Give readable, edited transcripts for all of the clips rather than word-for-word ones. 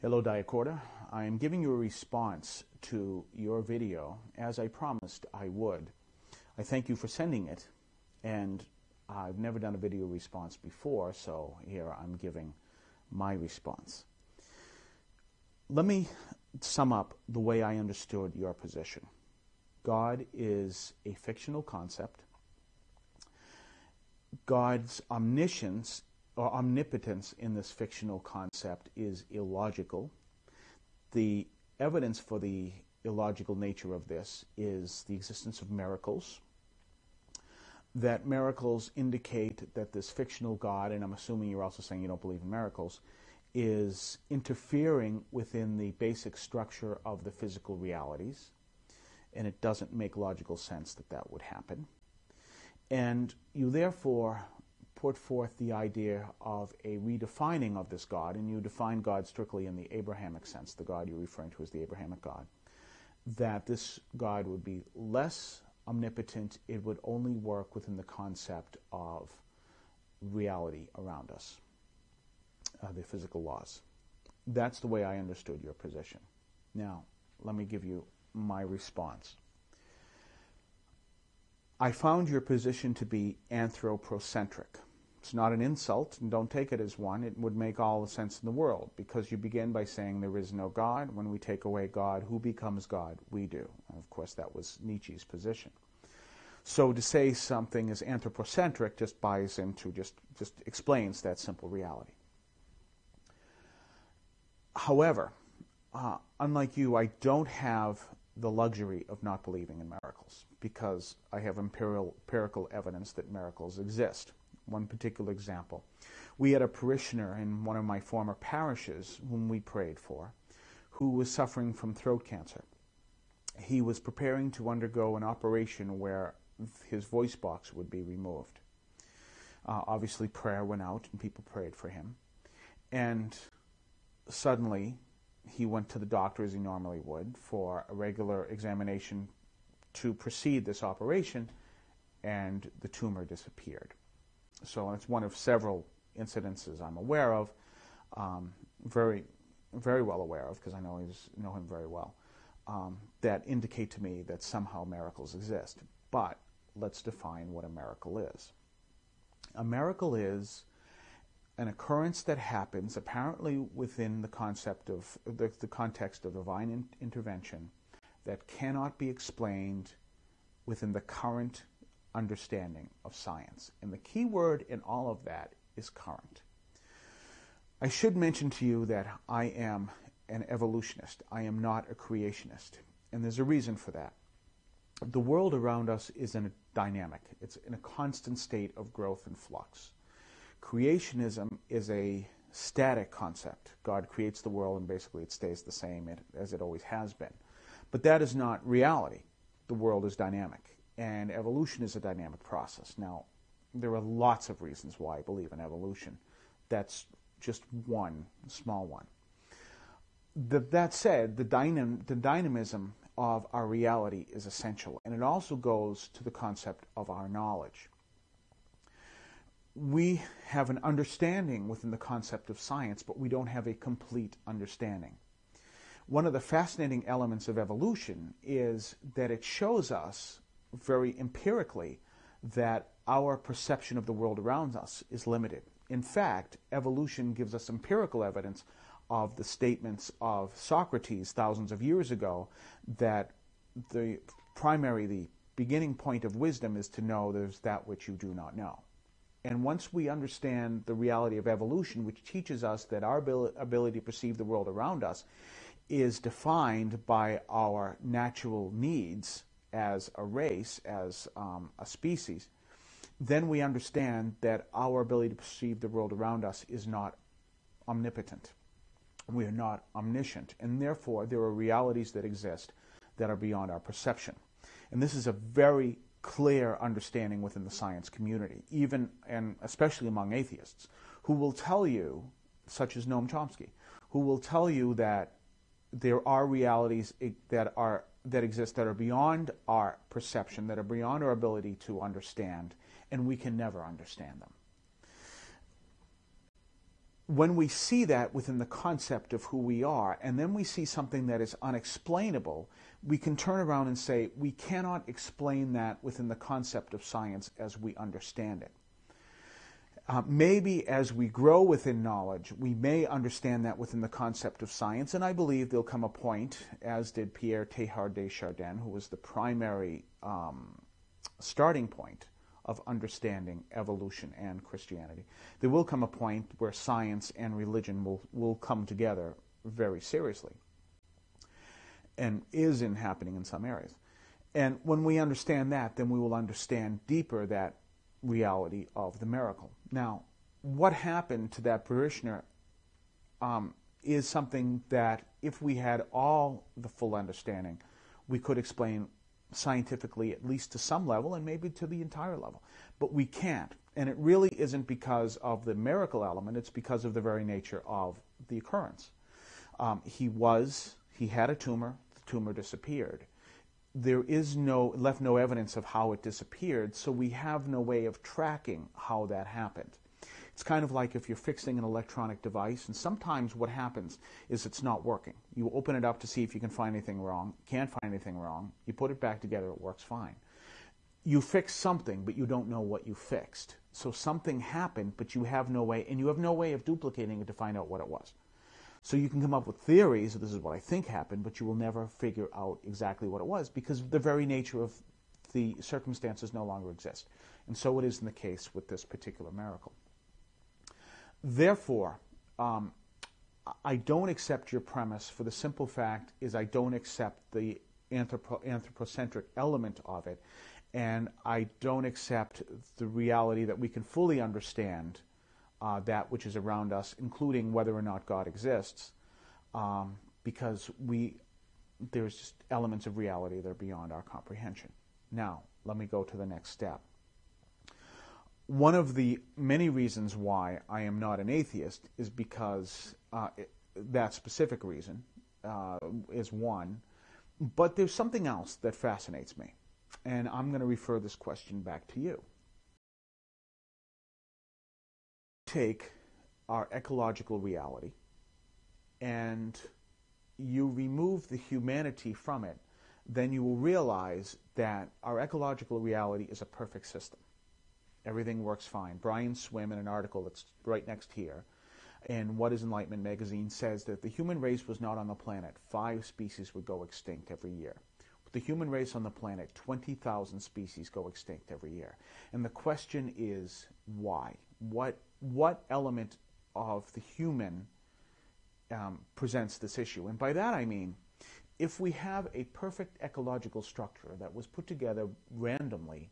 Hello, Diacorda. I am giving you a response to your video as I promised I would. I thank you for sending it, and I've never done a video response before, so here I'm giving my response. Let me sum up the way I understood your position. God is a fictional concept. God's omniscience or omnipotence in this fictional concept is illogical. The evidence for the illogical nature of this is the existence of miracles. That miracles indicate that this fictional God, and I'm assuming you're also saying you don't believe in miracles, is interfering within the basic structure of the physical realities, and it doesn't make logical sense that that would happen. And you therefore put forth the idea of a redefining of this God, and you define God strictly in the Abrahamic sense, the God you're referring to as the Abrahamic God, that this God would be less omnipotent, it would only work within the concept of reality around us, the physical laws. That's the way I understood your position. Now, let me give you my response. I found your position to be anthropocentric. It's not an insult, and don't take it as one. It would make all the sense in the world, because you begin by saying there is no God. When we take away God, who becomes God? We do. And of course, that was Nietzsche's position. So to say something is anthropocentric just buys into, just explains that simple reality. However, unlike you, I don't have the luxury of not believing in miracles, because I have empirical evidence that miracles exist. One particular example. We had a parishioner in one of my former parishes whom we prayed for, who was suffering from throat cancer. He was preparing to undergo an operation where his voice box would be removed. Obviously prayer went out and people prayed for him. And suddenly he went to the doctor, as he normally would, for a regular examination to precede this operation, and the tumor disappeared. So it's one of several incidences I'm aware of, very, very well aware of, because I know him very well, that indicate to me that somehow miracles exist. But let's define what a miracle is. A miracle is an occurrence that happens apparently within the concept of the context of divine intervention that cannot be explained within the current understanding of science. And the key word in all of that is current. I should mention to you that I am an evolutionist. I am not a creationist. And there's a reason for that. The world around us is in a dynamic. It's in a constant state of growth and flux. Creationism is a static concept. God creates the world and basically it stays the same as it always has been. But that is not reality. The world is dynamic. And evolution is a dynamic process. Now, there are lots of reasons why I believe in evolution. That's just one, small one. That said, the dynamism of our reality is essential. And it also goes to the concept of our knowledge. We have an understanding within the concept of science, but we don't have a complete understanding. One of the fascinating elements of evolution is that it shows us very empirically that our perception of the world around us is limited. In fact, evolution gives us empirical evidence of the statements of Socrates thousands of years ago that the beginning point of wisdom is to know there's that which you do not know. And once we understand the reality of evolution, which teaches us that our ability to perceive the world around us is defined by our natural needs as a race, as a species, then we understand that our ability to perceive the world around us is not omnipotent. We are not omniscient, and therefore there are realities that exist that are beyond our perception. And this is a very clear understanding within the science community, even and especially among atheists, who will tell you, such as Noam Chomsky, who will tell you that there are realities that exist that are beyond our perception, that are beyond our ability to understand, and we can never understand them. when we see that within the concept of who we are, and then we see something that is unexplainable, we can turn around and say, we cannot explain that within the concept of science as we understand it. Maybe as we grow within knowledge, we may understand that within the concept of science, and I believe there'll come a point, as did Pierre Teilhard de Chardin, who was the primary starting point of understanding evolution and Christianity. There will come a point where science and religion will come together very seriously, and is happening in some areas. And when we understand that, then we will understand deeper that reality of the miracle. Now, what happened to that parishioner is something that, if we had all the full understanding, we could explain scientifically, at least to some level, and maybe to the entire level. But we can't. And it really isn't because of the miracle element, it's because of the very nature of the occurrence. He had a tumor, the tumor disappeared. There is left no evidence of how it disappeared, so we have no way of tracking how that happened. It's kind of like if you're fixing an electronic device, and sometimes what happens is it's not working. You open it up to see if you can find anything wrong. Can't find anything wrong. You put it back together, it works fine. You fix something, but you don't know what you fixed. So something happened, but you have no way, and you have no way of duplicating it to find out what it was. So you can come up with theories, this is what I think happened, but you will never figure out exactly what it was, because the very nature of the circumstances no longer exist. And so it is in the case with this particular miracle. Therefore, I don't accept your premise for the simple fact is I don't accept the anthropocentric element of it, and I don't accept the reality that we can fully understand that which is around us, including whether or not God exists, because there's just elements of reality that are beyond our comprehension. Now, let me go to the next step. One of the many reasons why I am not an atheist is because that specific reason is one, but there's something else that fascinates me, and I'm going to refer this question back to you. Take our ecological reality and you remove the humanity from it, then you will realize that our ecological reality is a perfect system. Everything works fine. Brian Swimme, in an article that's right next here, in What is Enlightenment magazine, says that if the human race was not on the planet, 5 species would go extinct every year. With the human race on the planet, 20,000 species go extinct every year. And the question is, why? What element of the human presents this issue? And by that I mean, if we have a perfect ecological structure that was put together randomly,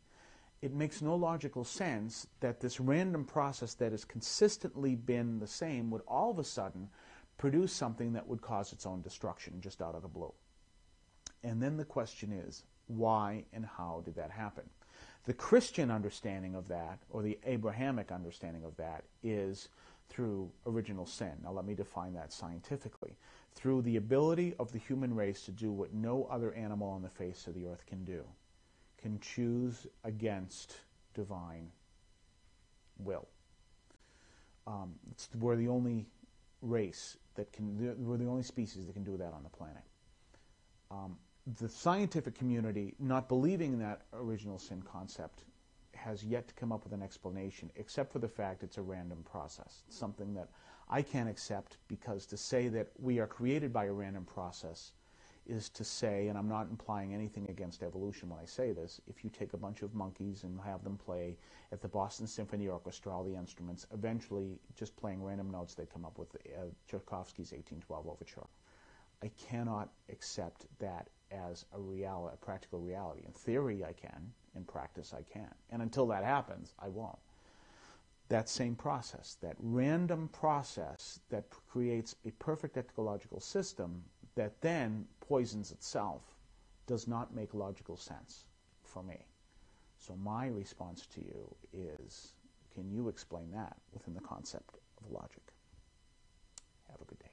it makes no logical sense that this random process that has consistently been the same would all of a sudden produce something that would cause its own destruction just out of the blue. And then the question is, why and how did that happen? The Christian understanding of that, or the Abrahamic understanding of that, is through original sin. Now let me define that scientifically. Through the ability of the human race to do what no other animal on the face of the earth can do, can choose against divine will. We're the only race we're the only species that can do that on the planet. The scientific community, not believing in that original sin concept, has yet to come up with an explanation, except for the fact it's a random process. It's something that I can't accept, because to say that we are created by a random process is to say, and I'm not implying anything against evolution when I say this, if you take a bunch of monkeys and have them play at the Boston Symphony Orchestra, all the instruments, eventually, just playing random notes, they come up with Tchaikovsky's 1812 Overture. I cannot accept that as a practical reality. In theory, I can. In practice, I can't. And until that happens, I won't. That same process, that random process that creates a perfect ecological system that then poisons itself, does not make logical sense for me. So my response to you is, can you explain that within the concept of logic? Have a good day.